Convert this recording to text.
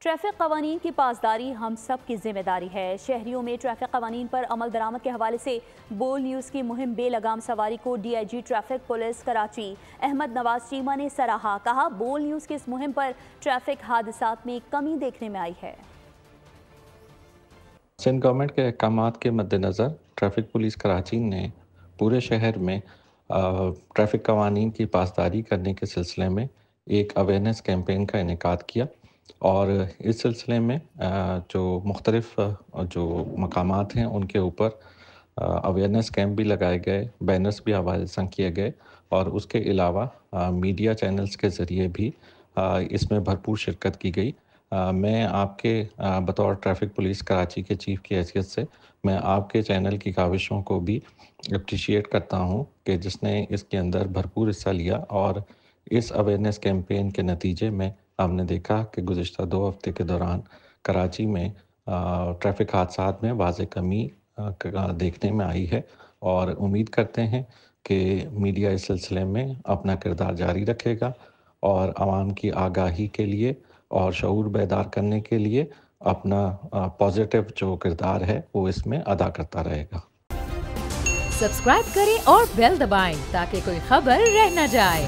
Traffic قوانین کی پاسداری ہم سب کی ذمہ داری ہے۔ شہریوں میں ٹریفک قوانین پر عمل درآمد کے حوالے سے بول نیوز کی مہم بے لگام سواری کو D I G traffic police Karachi Ahmed Nawaz Cheema نے سراہا۔ کہا بول نیوز کی اس مہم پر ٹریفک حادثات میں کمی دیکھنے میں آئی ہے۔ سندھ گورنمنٹ کے احکامات کے مد نظر ٹریفک پولیس کراچی نے پورے شہر میں ٹریفک قوانین کی پاسداری کرنے کے سلسلے میں ایک اویئرنیس کیمپین کا انعقاد کیا، اور اس سلسلے میں جو مختلف جو مقامات ہیں ان کے اوپر اویئرنیس کیمپ بھی لگائے گئے، بینرز بھی حوالے سنگ کیے گئے، اور اس کے علاوہ میڈیا چینلز کے ذریعے بھی اس میں بھرپور شرکت کی گئی۔ میں آپ کے بطور ٹریفک پولیس کراچی کے چیف کی حیثیت سے میں آپ کے چینل کی کاوشوں کو بھی اپریشیٹ کرتا ہوں کہ جس نے اس کے اندر بھرپور حصہ لیا، اور اس اویئرنیس کیمپین کے نتیجے میں ہم نے دیکھا کہ گزشتہ 2 ہفتے کے دوران کراچی میں ٹریفک حادثات میں واضح کمی دیکھنے میں آئی ہے، اور امید کرتے ہیں کہ میڈیا اس سلسلے میں اپنا کردار جاری رکھے گا اور عوام کی آگاہی کے لیے اور شعور بیدار کرنے کے لیے اپنا پازیٹیو جو کردار ہے وہ اس میں ادا کرتا رہے گا۔ سبسکرائب کریں اور بیل دبائیں تاکہ کوئی خبر رہ نہ جائے۔